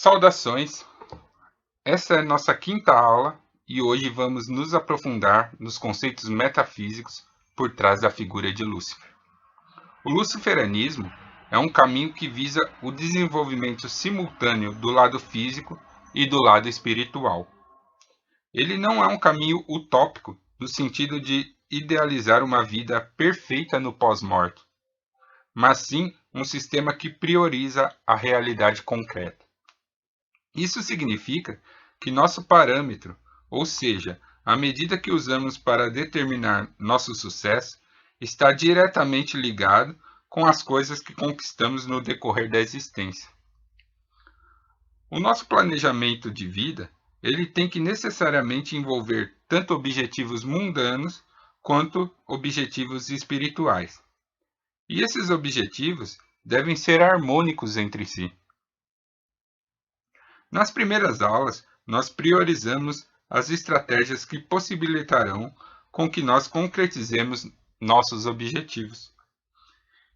Saudações! Essa é nossa quinta aula e hoje vamos nos aprofundar nos conceitos metafísicos por trás da figura de Lúcifer. O luciferianismo é um caminho que visa o desenvolvimento simultâneo do lado físico e do lado espiritual. Ele não é um caminho utópico no sentido de idealizar uma vida perfeita no pós-morte, mas sim um sistema que prioriza a realidade concreta. Isso significa que nosso parâmetro, ou seja, a medida que usamos para determinar nosso sucesso, está diretamente ligado com as coisas que conquistamos no decorrer da existência. O nosso planejamento de vida, ele tem que necessariamente envolver tanto objetivos mundanos quanto objetivos espirituais. E esses objetivos devem ser harmônicos entre si. Nas primeiras aulas, nós priorizamos as estratégias que possibilitarão com que nós concretizemos nossos objetivos.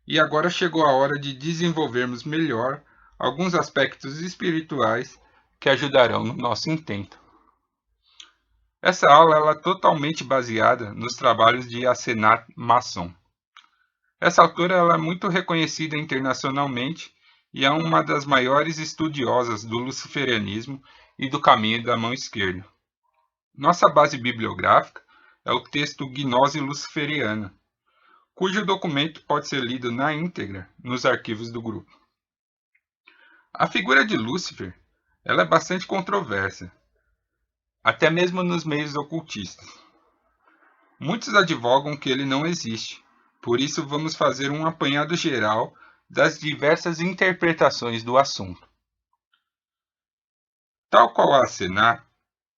E agora chegou a hora de desenvolvermos melhor alguns aspectos espirituais que ajudarão no nosso intento. Essa aula é totalmente baseada nos trabalhos de Asenath Masson. Essa autora é muito reconhecida internacionalmente e é uma das maiores estudiosas do luciferianismo e do caminho da mão esquerda. Nossa base bibliográfica é o texto Gnose Luciferiana, cujo documento pode ser lido na íntegra nos arquivos do grupo. A figura de Lúcifer ela é bastante controversa, até mesmo nos meios ocultistas. Muitos advogam que ele não existe, por isso vamos fazer um apanhado geral das diversas interpretações do assunto. Tal qual a Asenath,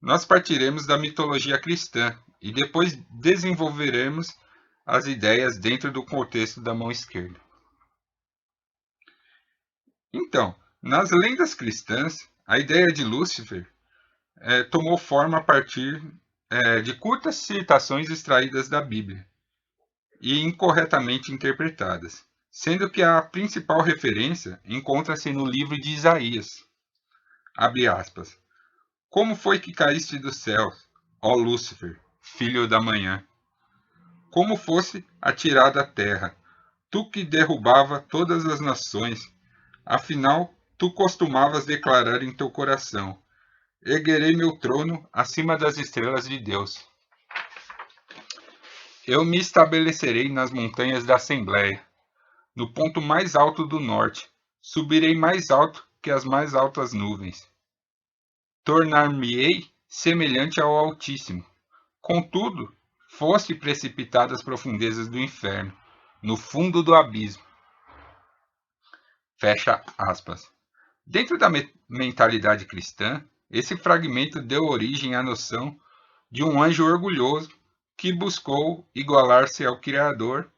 nós partiremos da mitologia cristã e depois desenvolveremos as ideias dentro do contexto da mão esquerda. Então, nas lendas cristãs, a ideia de Lúcifer tomou forma a partir de curtas citações extraídas da Bíblia e incorretamente interpretadas, sendo que a principal referência encontra-se no livro de Isaías. Abre aspas. Como foi que caíste do céu, ó Lúcifer, filho da manhã? Como fosse atirado à terra, tu que derrubava todas as nações, afinal, tu costumavas declarar em teu coração, erguerei meu trono acima das estrelas de Deus. Eu me estabelecerei nas montanhas da Assembleia, no ponto mais alto do norte, subirei mais alto que as mais altas nuvens. Tornar-me-ei semelhante ao Altíssimo. Contudo, foste precipitado às profundezas do inferno, no fundo do abismo. Fecha aspas. Dentro da mentalidade cristã, esse fragmento deu origem à noção de um anjo orgulhoso que buscou igualar-se ao Criador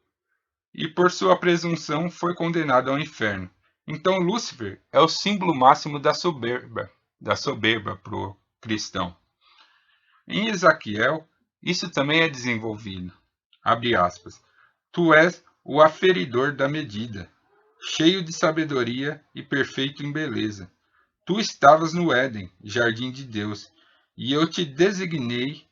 e, por sua presunção, foi condenado ao inferno. Então, Lúcifer é o símbolo máximo da soberba para o cristão. Em Ezequiel, isso também é desenvolvido. Abre aspas. Tu és o aferidor da medida, cheio de sabedoria e perfeito em beleza. Tu estavas no Éden, jardim de Deus, e eu te designei.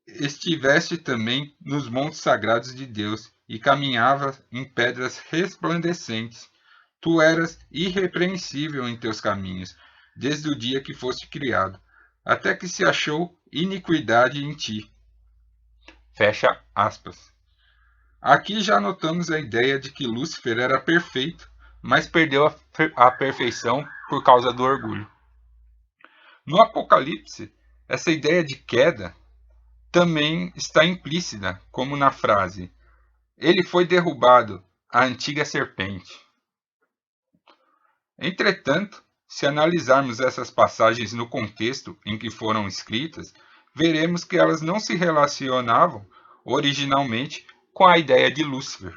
Estiveste também nos montes sagrados de Deus, e caminhava em pedras resplandecentes. Tu eras irrepreensível em teus caminhos, desde o dia que foste criado, até que se achou iniquidade em ti. Fecha aspas. Aqui já notamos a ideia de que Lúcifer era perfeito, mas perdeu a perfeição por causa do orgulho. No Apocalipse, essa ideia de queda também está implícita, como na frase: ele foi derrubado, a antiga serpente. Entretanto, se analisarmos essas passagens no contexto em que foram escritas, veremos que elas não se relacionavam originalmente com a ideia de Lúcifer.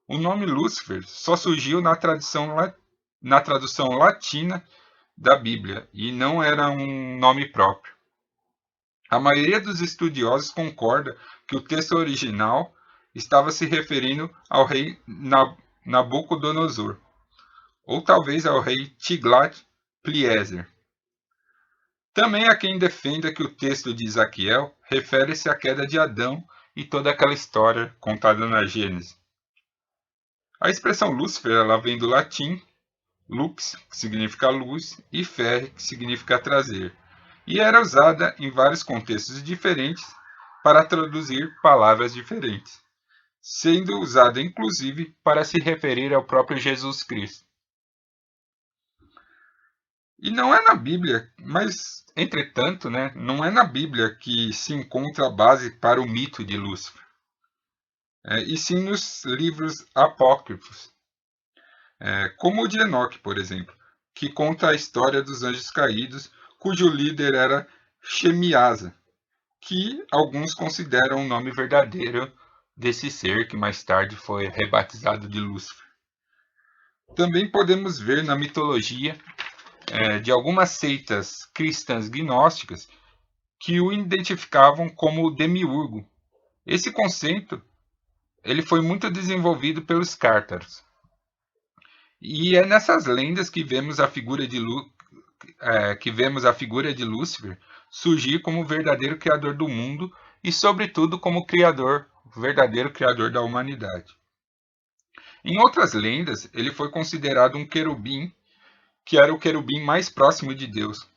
O nome Lúcifer só surgiu na tradução latina da Bíblia e não era um nome próprio. A maioria dos estudiosos concorda que o texto original estava se referindo ao rei Nabucodonosor, ou talvez ao rei Tiglat Plieser. Também há quem defenda que o texto de Ezequiel refere-se à queda de Adão e toda aquela história contada na Gênesis. A expressão Lúcifer ela vem do latim lux, que significa luz, e fer, que significa trazer, e era usada em vários contextos diferentes para traduzir palavras diferentes, sendo usada inclusive para se referir ao próprio Jesus Cristo. E não é na Bíblia, mas, entretanto, não é na Bíblia que se encontra a base para o mito de Lúcifer, e sim nos livros apócrifos, como o de Enoque, por exemplo, que conta a história dos anjos caídos, cujo líder era Shemiasa, que alguns consideram o nome verdadeiro desse ser que mais tarde foi rebatizado de Lúcifer. Também podemos ver na mitologia de algumas seitas cristãs gnósticas que o identificavam como demiurgo. Esse conceito ele foi muito desenvolvido pelos cártaros. E é nessas lendas que vemos a figura de Lúcifer surgir como o verdadeiro criador do mundo e, sobretudo, como verdadeiro criador da humanidade. Em outras lendas, ele foi considerado um querubim, que era o querubim mais próximo de Deus,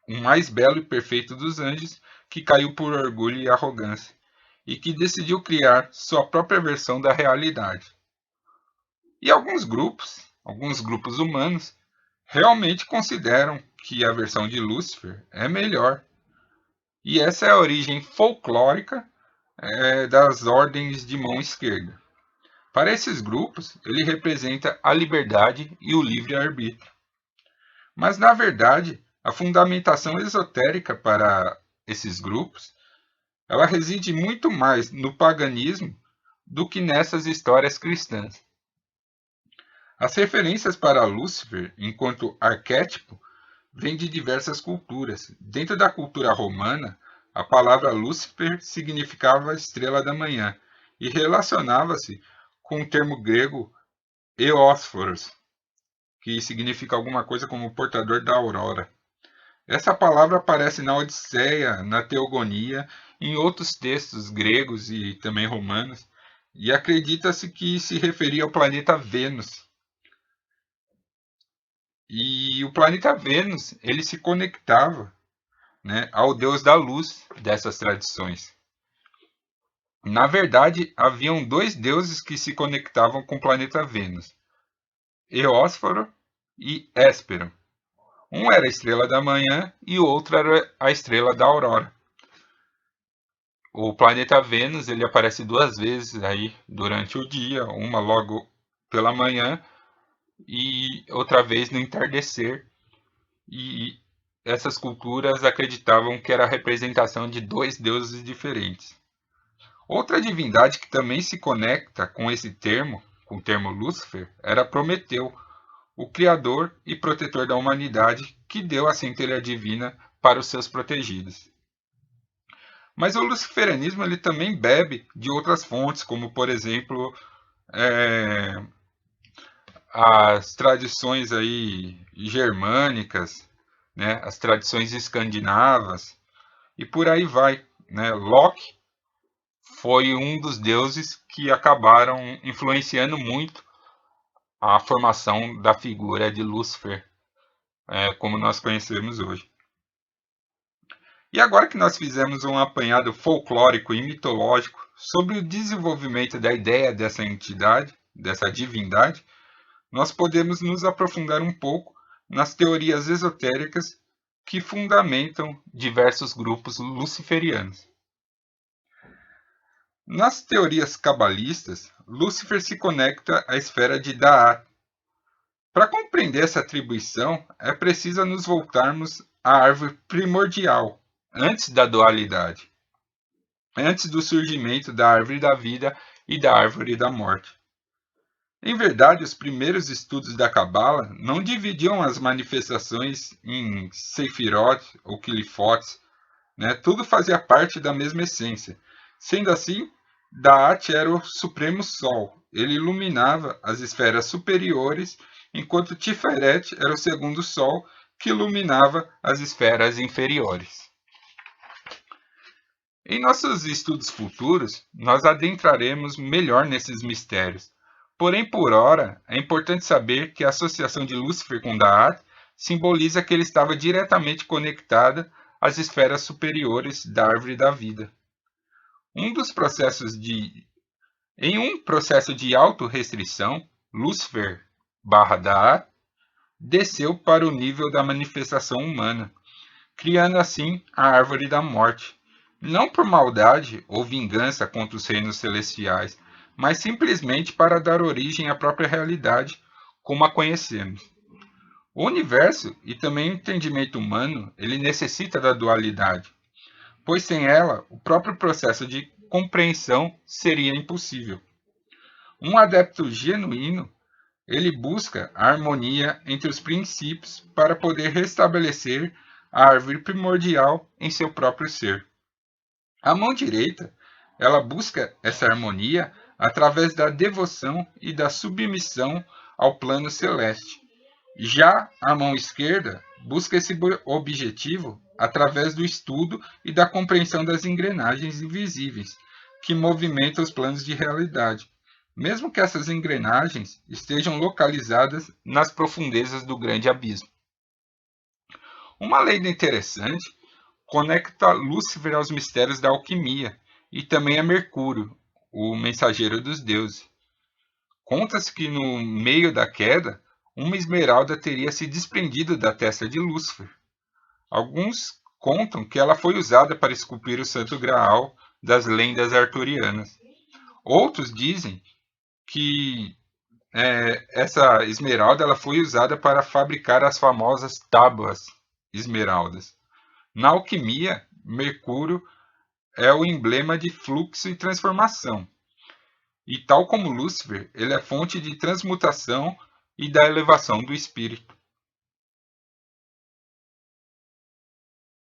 o mais belo e perfeito dos anjos, que caiu por orgulho e arrogância, e que decidiu criar sua própria versão da realidade. E alguns grupos humanos, realmente consideram que a versão de Lúcifer é melhor. E essa é a origem folclórica das ordens de mão esquerda. Para esses grupos, ele representa a liberdade e o livre-arbítrio. Mas, na verdade, a fundamentação esotérica para esses grupos, ela reside muito mais no paganismo do que nessas histórias cristãs. As referências para Lúcifer, enquanto arquétipo, vêm de diversas culturas. Dentro da cultura romana, a palavra Lúcifer significava estrela da manhã e relacionava-se com o termo grego Eósforos, que significa alguma coisa como portador da aurora. Essa palavra aparece na Odisseia, na Teogonia, em outros textos gregos e também romanos, e acredita-se que se referia ao planeta Vênus. E o planeta Vênus, ele se conectava, ao deus da luz dessas tradições. Na verdade, haviam dois deuses que se conectavam com o planeta Vênus, Eósforo e Héspero. Um era a estrela da manhã e o outro era a estrela da aurora. O planeta Vênus ele aparece duas vezes aí durante o dia, uma logo pela manhã e outra vez no entardecer. E essas culturas acreditavam que era a representação de dois deuses diferentes. Outra divindade que também se conecta com esse termo, com o termo Lúcifer, era Prometeu, o criador e protetor da humanidade que deu a centelha divina para os seus protegidos. Mas o luciferianismo ele também bebe de outras fontes, como por exemplo as tradições aí germânicas, as tradições escandinavas e por aí vai. Loki foi um dos deuses que acabaram influenciando muito a formação da figura de Lúcifer, como nós conhecemos hoje. E agora que nós fizemos um apanhado folclórico e mitológico sobre o desenvolvimento da ideia dessa entidade, dessa divindade, nós podemos nos aprofundar um pouco nas teorias esotéricas que fundamentam diversos grupos luciferianos. Nas teorias cabalistas, Lúcifer se conecta à esfera de Da'at. Para compreender essa atribuição, é preciso nos voltarmos à árvore primordial, antes da dualidade, antes do surgimento da árvore da vida e da árvore da morte. Em verdade, os primeiros estudos da Cabala não dividiam as manifestações em Sefirot ou Qliphot, tudo fazia parte da mesma essência. Sendo assim, Da'at era o supremo sol, ele iluminava as esferas superiores enquanto Tiferet era o segundo sol que iluminava as esferas inferiores. Em nossos estudos futuros, nós adentraremos melhor nesses mistérios. Porém, por ora, é importante saber que a associação de Lúcifer com Da'at simboliza que ele estava diretamente conectado às esferas superiores da árvore da vida. Em um processo de autorrestrição, Lúcifer Da'at desceu para o nível da manifestação humana, criando assim a árvore da morte, não por maldade ou vingança contra os reinos celestiais, mas simplesmente para dar origem à própria realidade como a conhecemos. O universo e também o entendimento humano, ele necessita da dualidade, pois sem ela, o próprio processo de compreensão seria impossível. Um adepto genuíno, ele busca a harmonia entre os princípios para poder restabelecer a árvore primordial em seu próprio ser. A mão direita, ela busca essa harmonia através da devoção e da submissão ao plano celeste. Já a mão esquerda busca esse objetivo através do estudo e da compreensão das engrenagens invisíveis que movimentam os planos de realidade, mesmo que essas engrenagens estejam localizadas nas profundezas do grande abismo. Uma lenda interessante conecta Lúcifer aos mistérios da alquimia e também a Mercúrio, o mensageiro dos deuses. Conta-se que no meio da queda, uma esmeralda teria se desprendido da testa de Lúcifer. Alguns contam que ela foi usada para esculpir o Santo Graal das lendas arturianas. Outros dizem que essa esmeralda ela foi usada para fabricar as famosas tábuas esmeraldas. Na alquimia, Mercúrio é o emblema de fluxo e transformação. E tal como Lúcifer, ele é fonte de transmutação e da elevação do espírito.